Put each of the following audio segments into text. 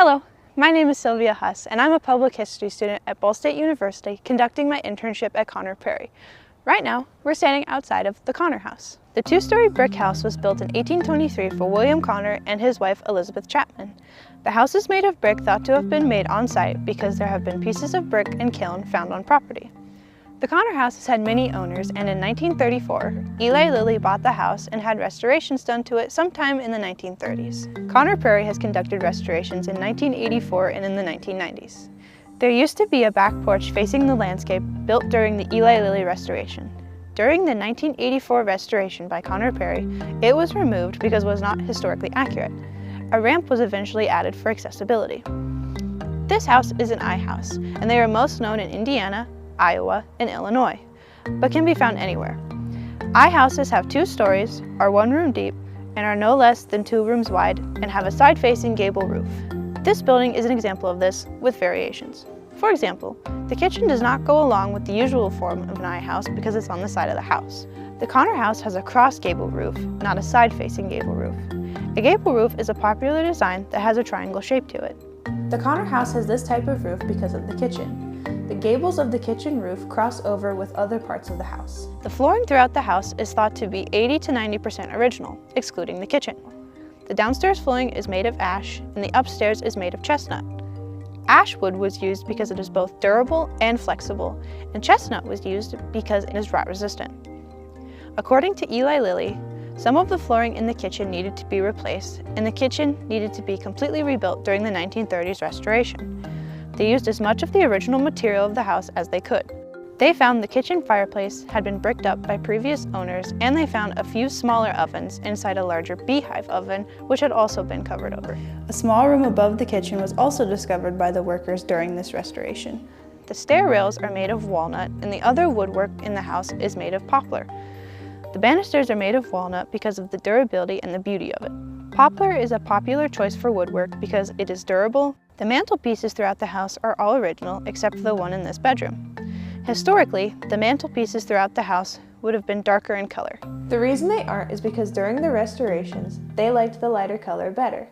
Hello, my name is Sylvia Huss, and I'm a public history student at Ball State University conducting my internship at Conner Prairie. Right now, we're standing outside of the Conner House. The two-story brick house was built in 1823 for William Conner and his wife Elizabeth Chapman. The house is made of brick thought to have been made on site because there have been pieces of brick and kiln found on property. The Conner House has had many owners, and in 1934, Eli Lilly bought the house and had restorations done to it sometime in the 1930s. Conner Prairie has conducted restorations in 1984 and in the 1990s. There used to be a back porch facing the landscape built during the Eli Lilly restoration. During the 1984 restoration by Conner Prairie, it was removed because it was not historically accurate. A ramp was eventually added for accessibility. This house is an I house, and they are most known in Indiana, Iowa, and Illinois, but can be found anywhere. I houses have 2 stories, are 1 room deep, and are no less than 2 rooms wide, and have a side-facing gable roof. This building is an example of this, with variations. For example, the kitchen does not go along with the usual form of an I house because it's on the side of the house. The Conner House has a cross gable roof, not a side-facing gable roof. A gable roof is a popular design that has a triangle shape to it. The Conner House has this type of roof because of the kitchen. The gables of the kitchen roof cross over with other parts of the house. The flooring throughout the house is thought to be 80 to 90% original, excluding the kitchen. The downstairs flooring is made of ash, and the upstairs is made of chestnut. Ash wood was used because it is both durable and flexible, and chestnut was used because it is rot resistant. According to Eli Lilly, some of the flooring in the kitchen needed to be replaced, and the kitchen needed to be completely rebuilt during the 1930s restoration. They used as much of the original material of the house as they could. They found the kitchen fireplace had been bricked up by previous owners, and they found a few smaller ovens inside a larger beehive oven, which had also been covered over. A small room above the kitchen was also discovered by the workers during this restoration. The stair rails are made of walnut, and the other woodwork in the house is made of poplar. The banisters are made of walnut because of the durability and the beauty of it. Poplar is a popular choice for woodwork because it is durable. The mantelpieces throughout the house are all original except for the one in this bedroom. Historically, the mantelpieces throughout the house would have been darker in color. The reason they aren't is because during the restorations, they liked the lighter color better.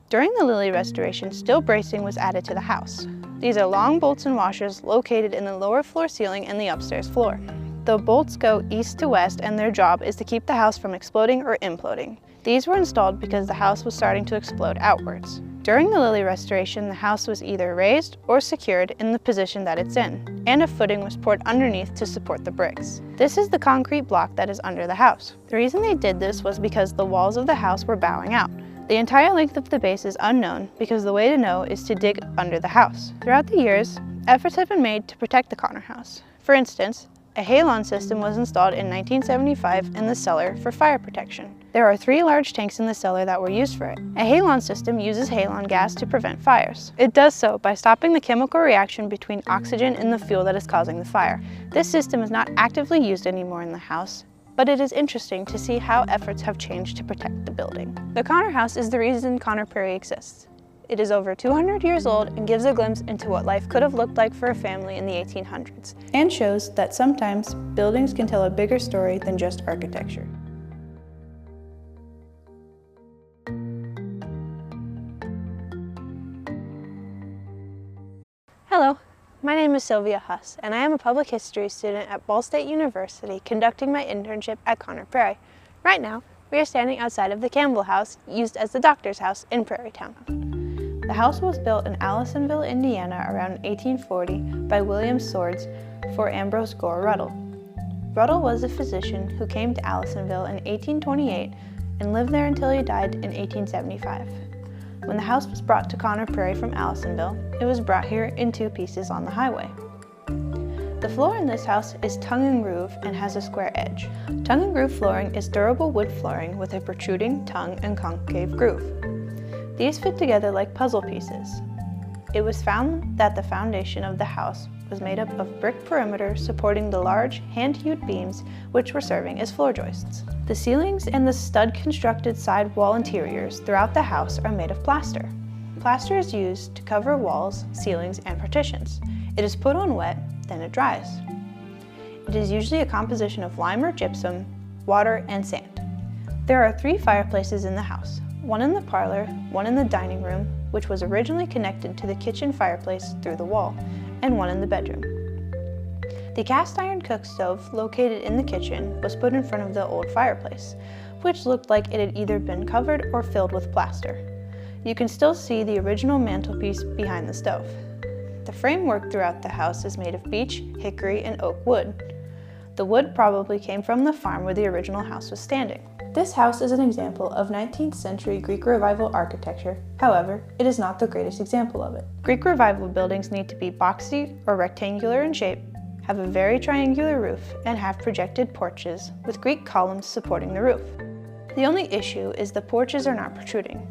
During the Lilly restoration, steel bracing was added to the house. These are long bolts and washers located in the lower floor ceiling and the upstairs floor. The bolts go east to west, and their job is to keep the house from exploding or imploding. These were installed because the house was starting to explode outwards. During the Lilly restoration, the house was either raised or secured in the position that it's in, and a footing was poured underneath to support the bricks. This is the concrete block that is under the house. The reason they did this was because the walls of the house were bowing out. The entire length of the base is unknown because the way to know is to dig under the house. Throughout the years, efforts have been made to protect the Conner House. For instance, a halon system was installed in 1975 in the cellar for fire protection. There are 3 large tanks in the cellar that were used for it. A halon system uses halon gas to prevent fires. It does so by stopping the chemical reaction between oxygen and the fuel that is causing the fire. This system is not actively used anymore in the house, but it is interesting to see how efforts have changed to protect the building. The Conner House is the reason Conner Prairie exists. It is over 200 years old and gives a glimpse into what life could have looked like for a family in the 1800s, and shows that sometimes buildings can tell a bigger story than just architecture. Hello, my name is Sylvia Huss, and I am a public history student at Ball State University conducting my internship at Conner Prairie. Right now, we are standing outside of the Campbell House, used as the doctor's house in Prairie Town. The house was built in Allisonville, Indiana around 1840 by William Swords for Ambrose Gore Ruddle. Ruddle was a physician who came to Allisonville in 1828 and lived there until he died in 1875. When the house was brought to Conner Prairie from Allisonville, it was brought here in 2 pieces on the highway. The floor in this house is tongue and groove and has a square edge. Tongue and groove flooring is durable wood flooring with a protruding tongue and concave groove. These fit together like puzzle pieces. It was found that the foundation of the house was made up of brick perimeter supporting the large hand-hewed beams which were serving as floor joists. The ceilings and the stud-constructed side wall interiors throughout the house are made of plaster. Plaster is used to cover walls, ceilings, and partitions. It is put on wet, then it dries. It is usually a composition of lime or gypsum, water, and sand. There are 3 fireplaces in the house. One in the parlor, one in the dining room, which was originally connected to the kitchen fireplace through the wall, and one in the bedroom. The cast iron cook stove located in the kitchen was put in front of the old fireplace, which looked like it had either been covered or filled with plaster. You can still see the original mantelpiece behind the stove. The framework throughout the house is made of beech, hickory, and oak wood. The wood probably came from the farm where the original house was standing. This house is an example of 19th century Greek Revival architecture. However, it is not the greatest example of it. Greek Revival buildings need to be boxy or rectangular in shape, have a very triangular roof, and have projected porches with Greek columns supporting the roof. The only issue is the porches are not protruding.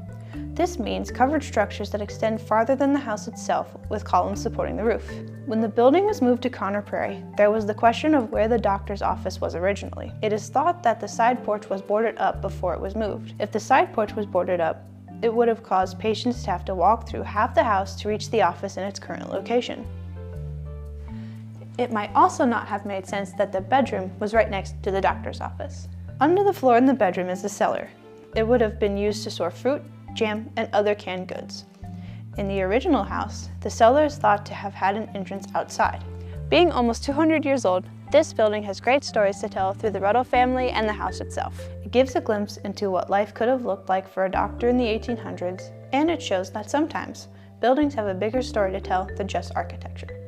This means covered structures that extend farther than the house itself with columns supporting the roof. When the building was moved to Conner Prairie, there was the question of where the doctor's office was originally. It is thought that the side porch was boarded up before it was moved. If the side porch was boarded up, it would have caused patients to have to walk through half the house to reach the office in its current location. It might also not have made sense that the bedroom was right next to the doctor's office. Under the floor in the bedroom is the cellar. It would have been used to store fruit, jam, and other canned goods. In the original house, the cellar is thought to have had an entrance outside. Being almost 200 years old, this building has great stories to tell through the Ruddle family and the house itself. It gives a glimpse into what life could have looked like for a doctor in the 1800s, and it shows that sometimes buildings have a bigger story to tell than just architecture.